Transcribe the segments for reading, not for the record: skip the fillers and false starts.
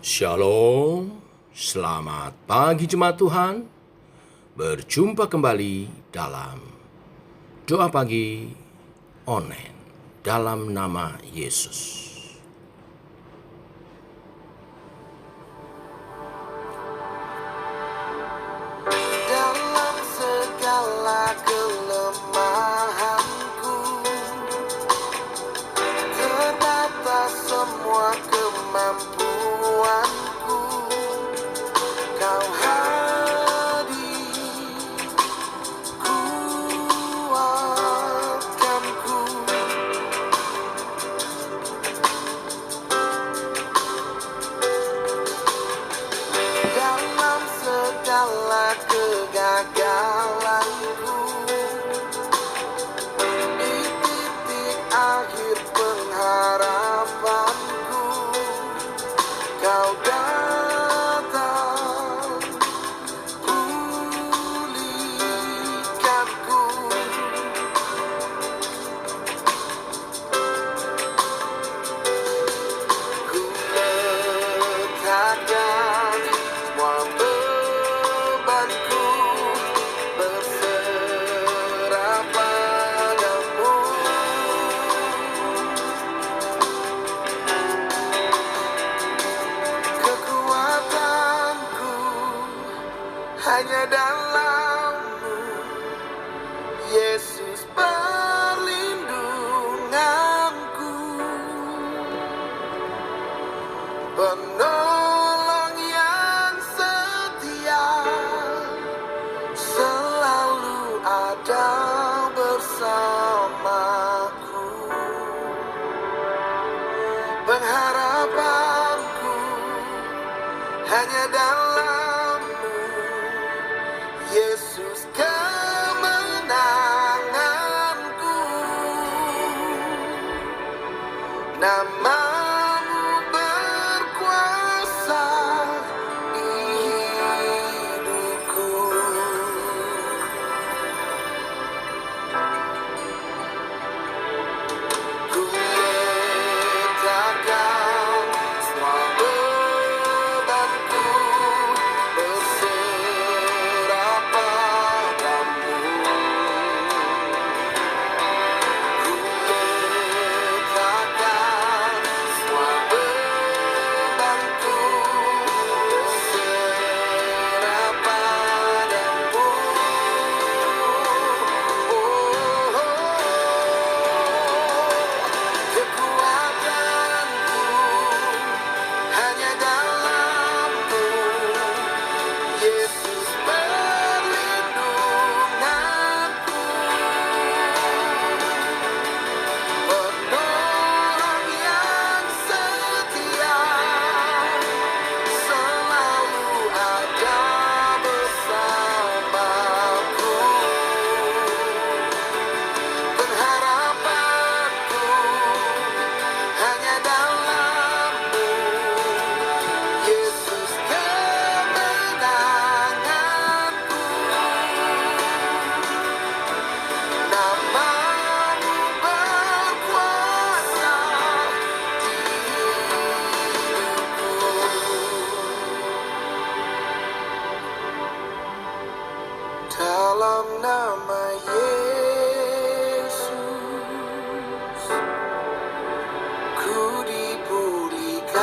Shalom, selamat pagi jemaat Tuhan. Berjumpa kembali dalam doa pagi online dalam nama Yesus. Dalam segala kelemahanku, terbatas semua kemampuanku, Kau hadir, kuatkanku. Dalam segala kegagalanku, di titik akhir pengharapanku, Kau datang, pulihkanku. Ku letakkan semua bebanku, berserah padamu. Kekuatanku hanya dalam-Mu, Yesus perlindunganku, penolong yang setia, selalu ada bersamaku. Pengharapanku hanya dalam-Mu, Yesus kemenanganku. Nama-Mu berkuasa di hidupku. Ku letakkan semua bebanku, berserah padamu. Ku letakkan semua bebanku, berserah padamu. Kekuatanku hanya dalam-Mu, Yesus perlindunganku, penolong yang setia, selalu ada bersamaku. Pengharapanku hanya dalam-Mu, Yesus kemenanganku. Nama-Mu berkuasa di hidupku. Dalam nama Yesus, ku dipulihkan.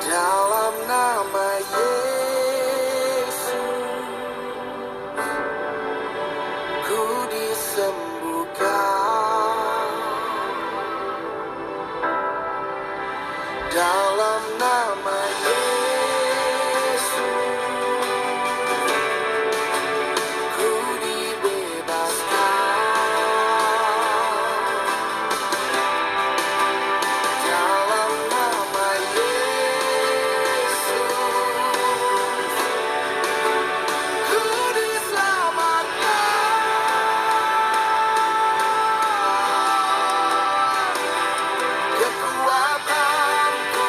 Dalam nama Yesus, ku disembuhkan. Dalam nama Yesus, ku dibebaskan. Dalam nama Yesus, ku diselamatkan. Kekuatanku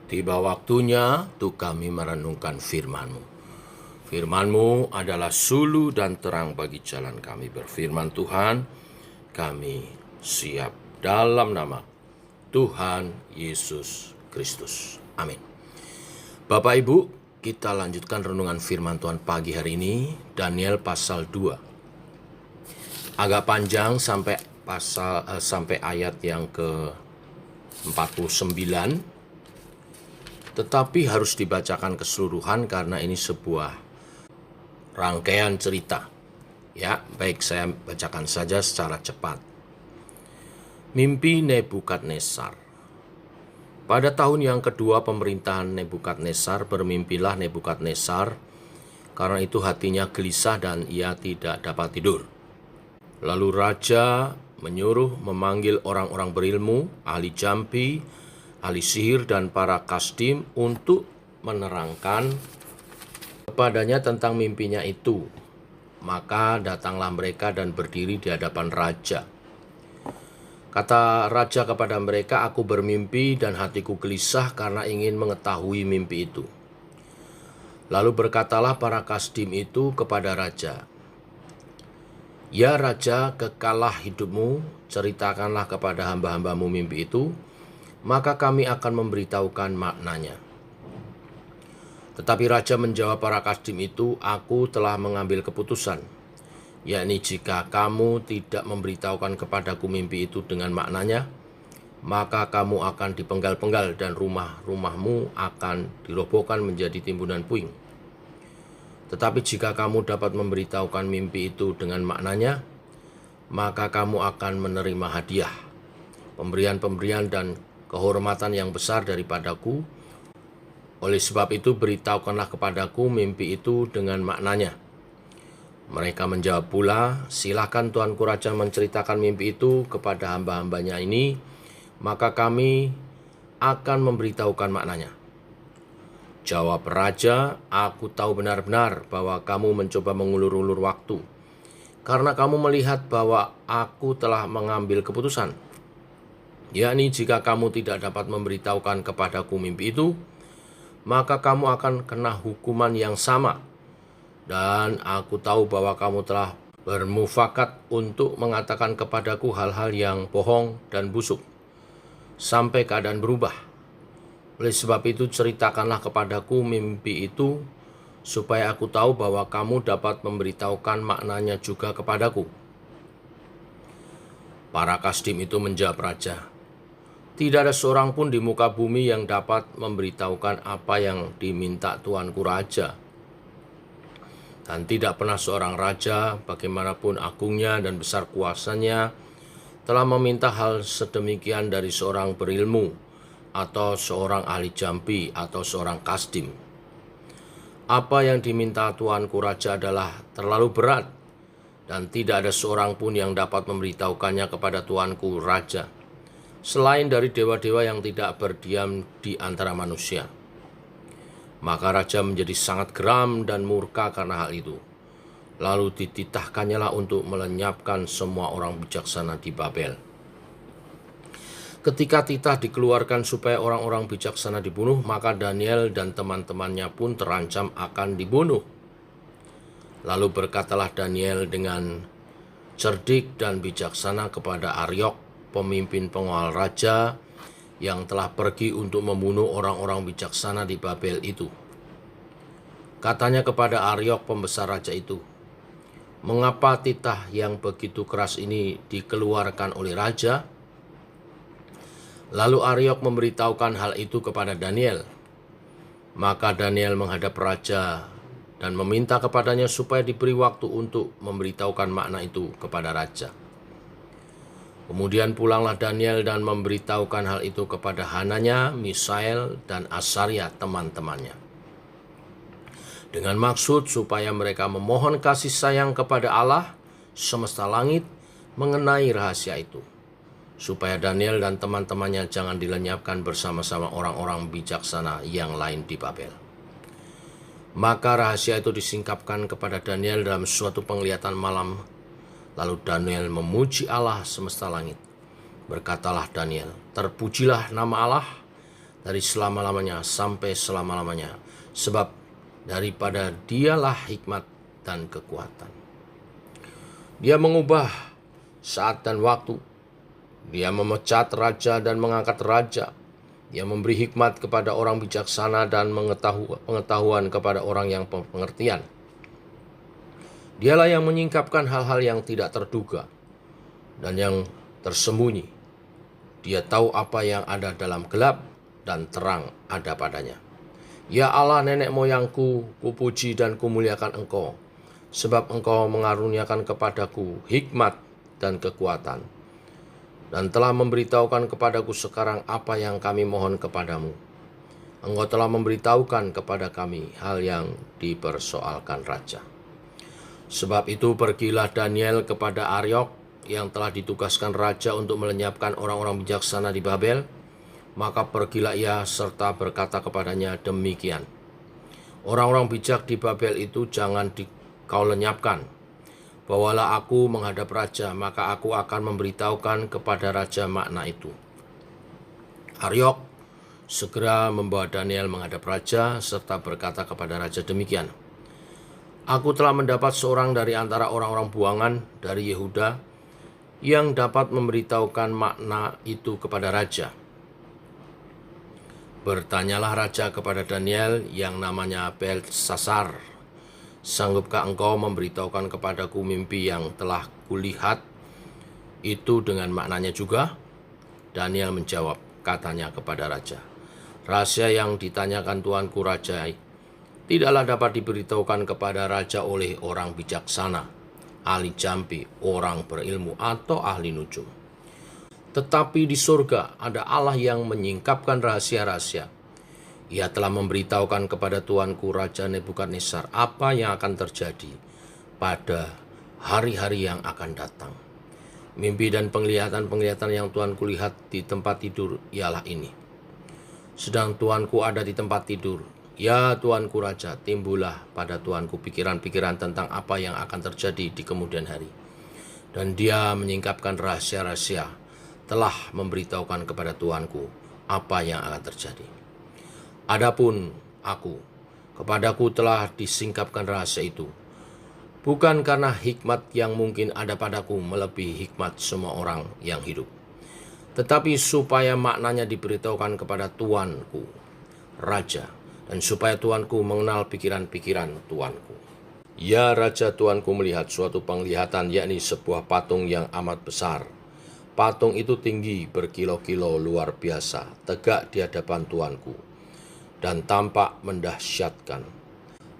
Tiba waktunya untuk kami merenungkan firman-Mu. Firman-Mu adalah sulu dan terang bagi jalan kami. Berfirman Tuhan, kami siap dalam nama Tuhan Yesus Kristus. Amin. Bapak Ibu, kita lanjutkan renungan firman Tuhan pagi hari ini, Daniel pasal 2. Agak panjang sampai ayat yang ke-49. Tetapi harus dibacakan keseluruhan karena ini sebuah rangkaian cerita. Ya, baik, saya bacakan saja secara cepat. Mimpi Nebukadnezar. Pada tahun yang kedua pemerintahan Nebukadnezar, bermimpilah Nebukadnezar, karena itu hatinya gelisah dan ia tidak dapat tidur. Lalu raja menyuruh memanggil orang-orang berilmu, ahli jampi, ahli sihir dan para kasdim untuk menerangkan kepadanya tentang mimpinya itu. Maka datanglah mereka dan berdiri di hadapan raja. Kata raja kepada mereka, "Aku bermimpi dan hatiku gelisah karena ingin mengetahui mimpi itu." Lalu berkatalah para kasdim itu kepada raja, "Ya raja, kekalah hidupmu, ceritakanlah kepada hamba-hambamu mimpi itu, maka kami akan memberitahukan maknanya." Tetapi raja menjawab para kasdim itu, "Aku telah mengambil keputusan, yakni jika kamu tidak memberitahukan kepadaku mimpi itu dengan maknanya, maka kamu akan dipenggal-penggal dan rumah-rumahmu akan dirobohkan menjadi timbunan puing. Tetapi jika kamu dapat memberitahukan mimpi itu dengan maknanya, maka kamu akan menerima hadiah, pemberian-pemberian dan kehormatan yang besar daripadaku. Oleh sebab itu beritahukanlah kepadaku mimpi itu dengan maknanya." Mereka menjawab pula, "Silakan Tuanku Raja menceritakan mimpi itu kepada hamba-hambanya ini, maka kami akan memberitahukan maknanya." Jawab raja, "Aku tahu benar-benar bahwa kamu mencoba mengulur-ulur waktu, karena kamu melihat bahwa aku telah mengambil keputusan, yakni jika kamu tidak dapat memberitahukan kepadaku mimpi itu, maka kamu akan kena hukuman yang sama. Dan aku tahu bahwa kamu telah bermufakat untuk mengatakan kepadaku hal-hal yang bohong dan busuk, sampai keadaan berubah. Oleh sebab itu ceritakanlah kepadaku mimpi itu, supaya aku tahu bahwa kamu dapat memberitahukan maknanya juga kepadaku." Para kasdim itu menjawab raja, "Tidak ada seorang pun di muka bumi yang dapat memberitahukan apa yang diminta tuanku raja. Dan tidak pernah seorang raja, bagaimanapun agungnya dan besar kuasanya, telah meminta hal sedemikian dari seorang berilmu, atau seorang ahli jampi, atau seorang kasdim. Apa yang diminta tuanku raja adalah terlalu berat, dan tidak ada seorang pun yang dapat memberitahukannya kepada tuanku raja, selain dari dewa-dewa yang tidak berdiam di antara manusia." Maka raja menjadi sangat geram dan murka karena hal itu. Lalu dititahkannya lah untuk melenyapkan semua orang bijaksana di Babel. Ketika titah dikeluarkan supaya orang-orang bijaksana dibunuh, maka Daniel dan teman-temannya pun terancam akan dibunuh. Lalu berkatalah Daniel dengan cerdik dan bijaksana kepada Aryok, pemimpin pengawal raja, yang telah pergi untuk membunuh orang-orang bijaksana di Babel itu. Katanya kepada Aryok, pembesar raja itu, "Mengapa titah yang begitu keras ini dikeluarkan oleh raja?" Lalu Aryok memberitahukan hal itu kepada Daniel. Maka Daniel menghadap raja dan meminta kepadanya supaya diberi waktu untuk memberitahukan makna itu kepada raja. Kemudian pulanglah Daniel dan memberitahukan hal itu kepada Hananya, Misael, dan Asaria teman-temannya, dengan maksud supaya mereka memohon kasih sayang kepada Allah semesta langit mengenai rahasia itu, supaya Daniel dan teman-temannya jangan dilenyapkan bersama-sama orang-orang bijaksana yang lain di Babel. Maka rahasia itu disingkapkan kepada Daniel dalam suatu penglihatan malam. Lalu Daniel memuji Allah semesta langit. Berkatalah Daniel, "Terpujilah nama Allah, dari selama-lamanya sampai selama-lamanya, sebab daripada Dialah hikmat dan kekuatan. Dia mengubah saat dan waktu. Dia memecat raja dan mengangkat raja. Dia memberi hikmat kepada orang bijaksana dan pengetahuan kepada orang yang pengertian. Dialah yang menyingkapkan hal-hal yang tidak terduga dan yang tersembunyi. Dia tahu apa yang ada dalam gelap dan terang ada padanya. Ya Allah nenek moyangku, kupuji dan kumuliakan Engkau, sebab Engkau mengaruniakan kepadaku hikmat dan kekuatan, dan telah memberitahukan kepadaku sekarang apa yang kami mohon kepadamu. Engkau telah memberitahukan kepada kami hal yang dipersoalkan raja. Sebab itu pergilah Daniel kepada Aryok yang telah ditugaskan raja untuk melenyapkan orang-orang bijaksana di Babel. Maka pergilah ia serta berkata kepadanya demikian. Orang-orang bijak di Babel itu jangan kau lenyapkan. Bawalah aku menghadap raja, maka aku akan memberitahukan kepada raja makna itu. Aryok segera membawa Daniel menghadap raja serta berkata kepada raja demikian. Aku telah mendapat seorang dari antara orang-orang buangan dari Yehuda yang dapat memberitahukan makna itu kepada raja. Bertanyalah raja kepada Daniel yang namanya Beltsasar, sanggupkah engkau memberitahukan kepadaku mimpi yang telah kulihat itu dengan maknanya juga? Daniel menjawab, katanya kepada raja, rahasia yang ditanyakan tuanku raja tidaklah dapat diberitahukan kepada raja oleh orang bijaksana, ahli jampi, orang berilmu, atau ahli nujum. Tetapi di surga ada Allah yang menyingkapkan rahasia-rahasia. Ia telah memberitahukan kepada tuanku Raja Nebukadnezar apa yang akan terjadi pada hari-hari yang akan datang. Mimpi dan penglihatan-penglihatan yang tuanku lihat di tempat tidur ialah ini. Sedang tuanku ada di tempat tidur, ya tuanku Raja, timbullah pada tuanku pikiran-pikiran tentang apa yang akan terjadi di kemudian hari. Dan dia menyingkapkan rahasia-rahasia, telah memberitahukan kepada tuanku apa yang akan terjadi. Adapun aku, kepadaku telah disingkapkan rahasia itu, bukan karena hikmat yang mungkin ada padaku melebihi hikmat semua orang yang hidup, tetapi supaya maknanya diberitahukan kepada tuanku, raja, dan supaya tuanku mengenal pikiran-pikiran tuanku. Ya raja, tuanku melihat suatu penglihatan, yakni sebuah patung yang amat besar. Patung itu tinggi berkilo-kilo luar biasa, tegak di hadapan tuanku, dan tampak mendahsyatkan.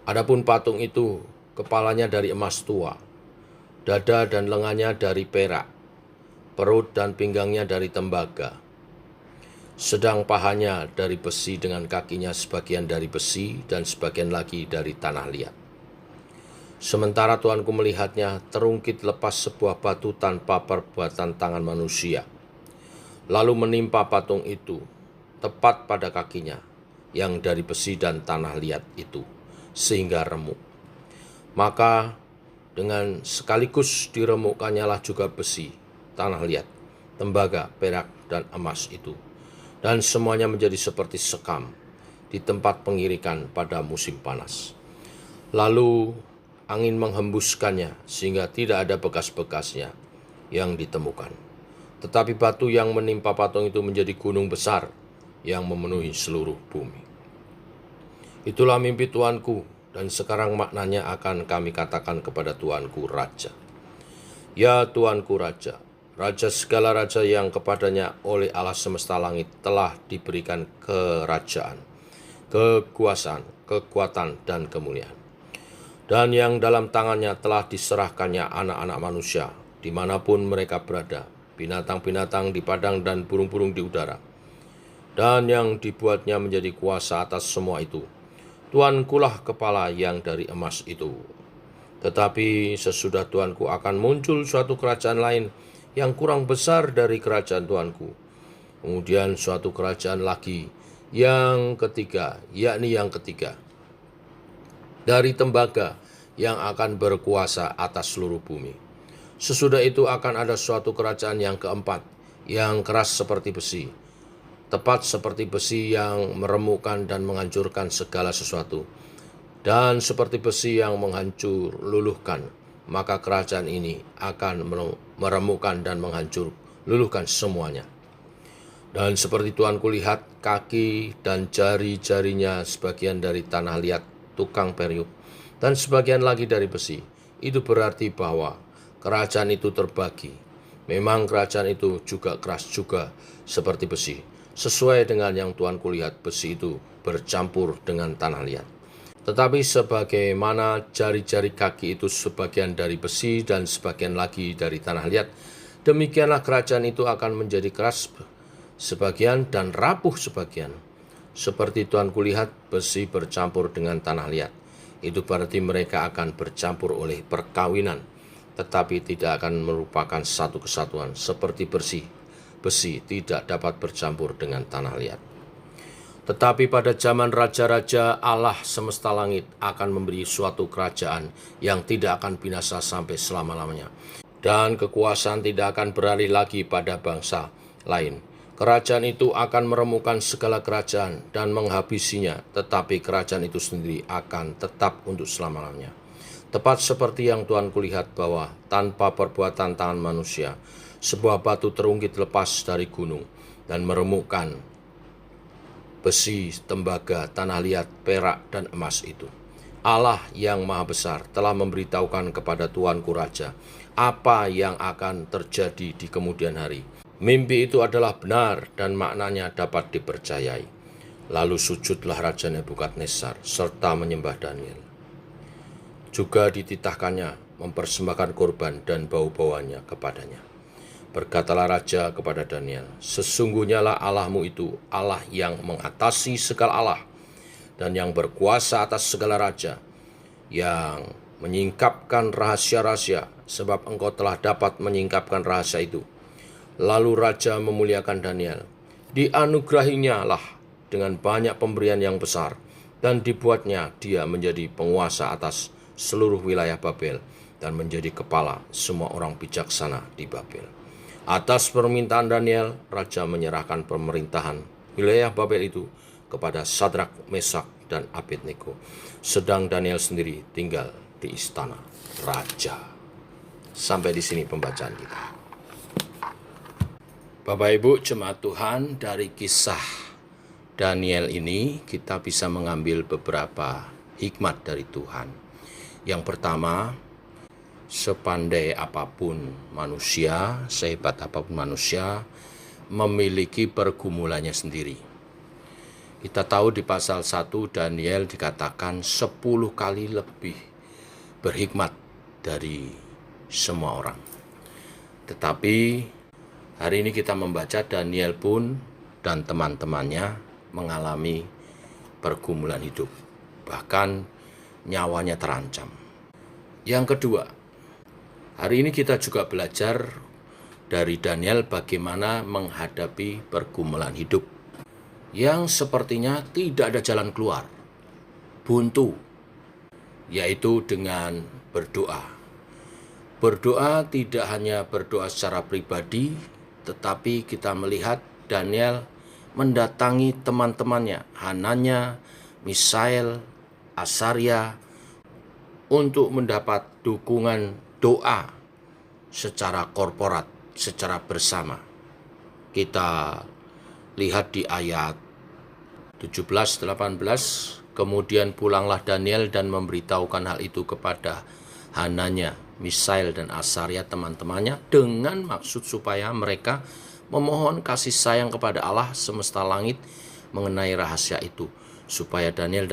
Adapun patung itu, kepalanya dari emas tua, dada dan lengannya dari perak, perut dan pinggangnya dari tembaga, sedang pahanya dari besi dengan kakinya sebagian dari besi dan sebagian lagi dari tanah liat. Sementara tuanku melihatnya, terungkit lepas sebuah batu tanpa perbuatan tangan manusia, lalu menimpa patung itu, tepat pada kakinya, yang dari besi dan tanah liat itu, sehingga remuk. Maka dengan sekaligus diremukkannya lah juga besi, tanah liat, tembaga, perak, dan emas itu, dan semuanya menjadi seperti sekam di tempat pengirikan pada musim panas. Lalu angin menghembuskannya sehingga tidak ada bekas-bekasnya yang ditemukan. Tetapi batu yang menimpa patung itu menjadi gunung besar yang memenuhi seluruh bumi. Itulah mimpi tuanku, dan sekarang maknanya akan kami katakan kepada tuanku raja. Ya tuanku raja, raja segala raja yang kepadanya oleh Allah semesta langit telah diberikan kerajaan, kekuasaan, kekuatan, dan kemuliaan. Dan yang dalam tangannya telah diserahkannya anak-anak manusia, dimanapun mereka berada, binatang-binatang di padang dan burung-burung di udara. Dan yang dibuatnya menjadi kuasa atas semua itu, tuankulah kepala yang dari emas itu. Tetapi sesudah tuanku akan muncul suatu kerajaan lain yang kurang besar dari kerajaan tuanku. Kemudian suatu kerajaan lagi, yang ketiga, yakni yang ketiga, dari tembaga yang akan berkuasa atas seluruh bumi. Sesudah itu akan ada suatu kerajaan yang keempat, yang keras seperti besi, tepat seperti besi yang meremukkan dan menghancurkan segala sesuatu, dan seperti besi yang menghancur luluhkan, maka kerajaan ini akan meremukkan dan menghancur luluhkan semuanya. Dan seperti Tuhan kulihat kaki dan jari-jarinya sebagian dari tanah liat tukang periuk, dan sebagian lagi dari besi. Itu berarti bahwa kerajaan itu terbagi. Memang kerajaan itu juga keras juga seperti besi. Sesuai dengan yang Tuhan kulihat, besi itu bercampur dengan tanah liat. Tetapi sebagaimana jari-jari kaki itu sebagian dari besi dan sebagian lagi dari tanah liat, demikianlah kerajaan itu akan menjadi keras sebagian dan rapuh sebagian. Seperti Tuhan kulihat besi bercampur dengan tanah liat. Itu berarti mereka akan bercampur oleh perkawinan, tetapi tidak akan merupakan satu kesatuan. Seperti besi tidak dapat bercampur dengan tanah liat. Tetapi pada zaman raja-raja, Allah semesta langit akan memberi suatu kerajaan yang tidak akan binasa sampai selama-lamanya. Dan kekuasaan tidak akan beralih lagi pada bangsa lain. Kerajaan itu akan meremukkan segala kerajaan dan menghabisinya, tetapi kerajaan itu sendiri akan tetap untuk selama-lamanya. Tepat seperti yang Tuhan kulihat bahwa tanpa perbuatan tangan manusia, sebuah batu terungkit lepas dari gunung dan meremukkan besi, tembaga, tanah liat, perak, dan emas itu. Allah yang maha besar telah memberitahukan kepada Tuanku Raja apa yang akan terjadi di kemudian hari. Mimpi itu adalah benar dan maknanya dapat dipercayai. Lalu sujudlah Raja Nebukadnezar serta menyembah Daniel. Juga dititahkannya mempersembahkan korban dan bau-bauannya kepadanya. Berkatalah Raja kepada Daniel, sesungguhnya lah Allahmu itu Allah yang mengatasi segala Allah dan yang berkuasa atas segala raja, yang menyingkapkan rahasia-rahasia, sebab engkau telah dapat menyingkapkan rahasia itu. Lalu Raja memuliakan Daniel. Dianugerahinya lah dengan banyak pemberian yang besar, dan dibuatnya dia menjadi penguasa atas seluruh wilayah Babel dan menjadi kepala semua orang bijaksana di Babel. Atas permintaan Daniel, Raja menyerahkan pemerintahan wilayah Babel itu kepada Sadrak, Mesak, dan Abednego. Sedang Daniel sendiri tinggal di istana Raja. Sampai di sini pembacaan kita. Bapak Ibu jemaat Tuhan, dari kisah Daniel ini kita bisa mengambil beberapa hikmat dari Tuhan. Yang pertama, sepandai apapun manusia, sehebat apapun manusia, memiliki pergumulannya sendiri. Kita tahu di pasal 1 Daniel dikatakan 10 kali lebih berhikmat dari semua orang. Tetapi hari ini kita membaca Daniel pun dan teman-temannya mengalami pergumulan hidup. Bahkan nyawanya terancam. Yang kedua, hari ini kita juga belajar dari Daniel bagaimana menghadapi pergumulan hidup yang sepertinya tidak ada jalan keluar, buntu, yaitu dengan berdoa. Berdoa tidak hanya berdoa secara pribadi, tetapi kita melihat Daniel mendatangi teman-temannya, Hananya, Misael, Asaria, untuk mendapat dukungan doa secara korporat, secara bersama. Kita lihat di ayat 17-18, kemudian pulanglah Daniel dan memberitahukan hal itu kepada Hananya, Misael, dan Asaria teman-temannya dengan maksud supaya mereka memohon kasih sayang kepada Allah semesta langit mengenai rahasia itu, supaya Daniel